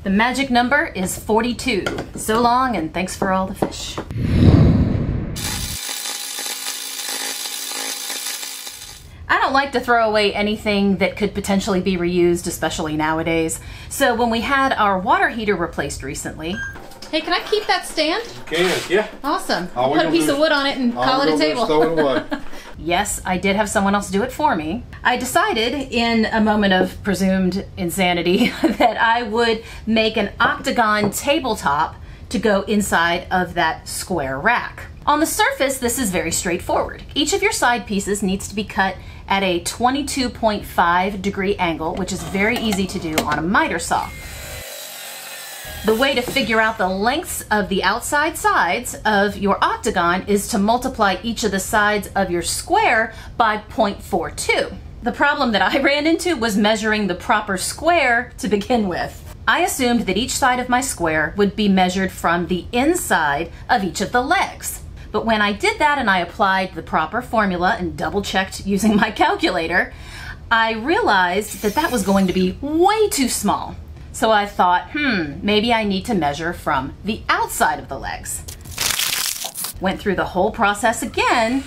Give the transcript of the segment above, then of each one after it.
The magic number is 42. So long, and thanks for all the fish. I don't like to throw away anything that could potentially be reused, especially nowadays. So when we had our water heater replaced recently... Hey, can I keep that stand? You can, yeah. Awesome. I'll put a piece of wood on it and call it a table. Throw it away. Yes, I did have someone else do it for me. I decided, in a moment of presumed insanity, that I would make an octagon tabletop to go inside of that square rack. On the surface, this is very straightforward. Each of your side pieces needs to be cut at a 22.5 degree angle, which is very easy to do on a miter saw. The way to figure out the lengths of the outside sides of your octagon is to multiply each of the sides of your square by 0.42. The problem that I ran into was measuring the proper square to begin with. I assumed that each side of my square would be measured from the inside of each of the legs. But when I did that and I applied the proper formula and double-checked using my calculator, I realized that that was going to be way too small. So I thought, maybe I need to measure from the outside of the legs. Went through the whole process again,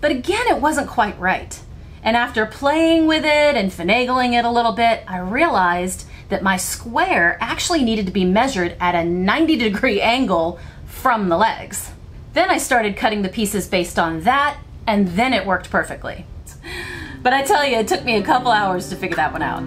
but again it wasn't quite right. And after playing with it and finagling it a little bit, I realized that my square actually needed to be measured at a 90-degree angle from the legs. Then I started cutting the pieces based on that, and then it worked perfectly. But I tell you, it took me a couple hours to figure that one out.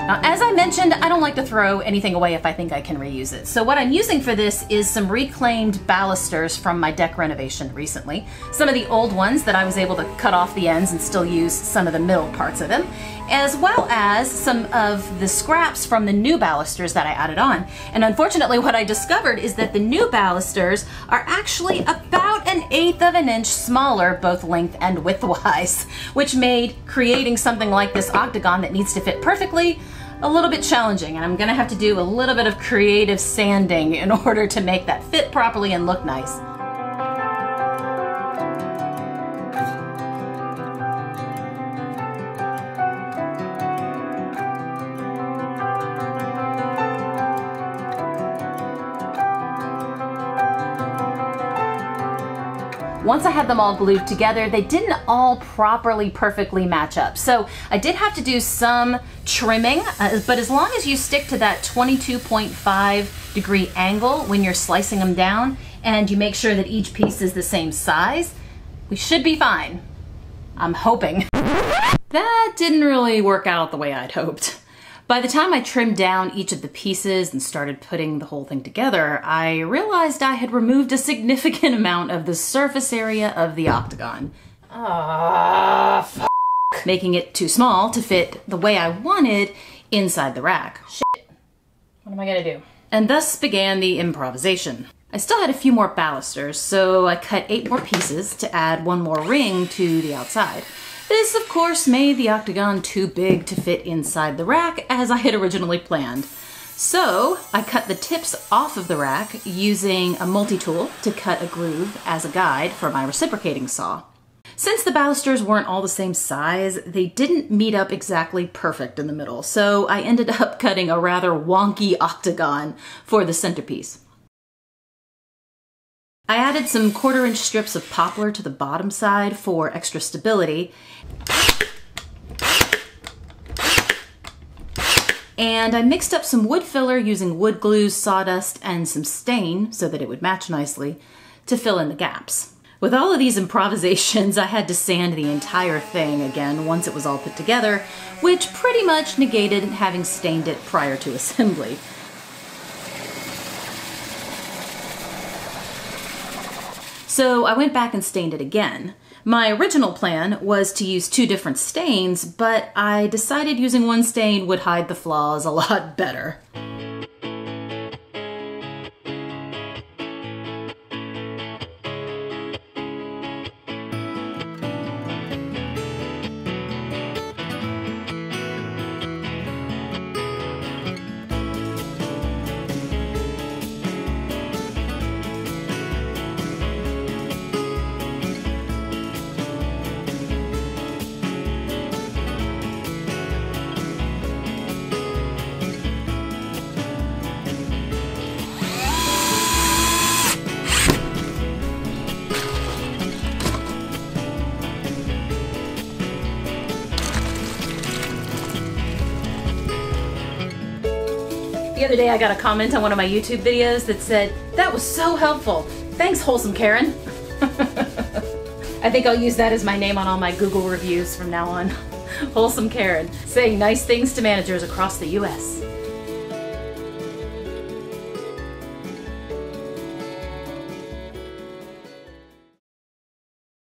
Now, as I mentioned, I don't like to throw anything away if I think I can reuse it. So what I'm using for this is some reclaimed balusters from my deck renovation recently. Some of the old ones that I was able to cut off the ends and still use some of the middle parts of them, as well as some of the scraps from the new balusters that I added on. And unfortunately, what I discovered is that the new balusters are actually about 1/8 of an inch smaller, both length and width-wise, which made creating something like this octagon that needs to fit perfectly a little bit challenging, and I'm gonna have to do a little bit of creative sanding in order to make that fit properly and look nice. Once I had them all glued together, they didn't all properly perfectly match up. So I did have to do some trimming, but as long as you stick to that 22.5 degree angle when you're slicing them down, and you make sure that each piece is the same size, we should be fine. I'm hoping. That didn't really work out the way I'd hoped. By the time I trimmed down each of the pieces and started putting the whole thing together, I realized I had removed a significant amount of the surface area of the octagon. Making it too small to fit the way I wanted inside the rack. Shit. What am I gonna do? And thus began the improvisation. I still had a few more balusters, so I cut 8 more pieces to add 1 more ring to the outside. This, of course, made the octagon too big to fit inside the rack as I had originally planned. So I cut the tips off of the rack using a multi-tool to cut a groove as a guide for my reciprocating saw. Since the balusters weren't all the same size, they didn't meet up exactly perfect in the middle, so I ended up cutting a rather wonky octagon for the centerpiece. I added some 1/4-inch strips of poplar to the bottom side for extra stability. And I mixed up some wood filler using wood glue, sawdust, and some stain so that it would match nicely to fill in the gaps. With all of these improvisations, I had to sand the entire thing again once it was all put together, which pretty much negated having stained it prior to assembly. So I went back and stained it again. My original plan was to use 2 different stains, but I decided using one stain would hide the flaws a lot better. The other day I got a comment on one of my YouTube videos that said, "That was so helpful. Thanks, Wholesome Karen." I think I'll use that as my name on all my Google reviews from now on. Wholesome Karen, saying nice things to managers across the US.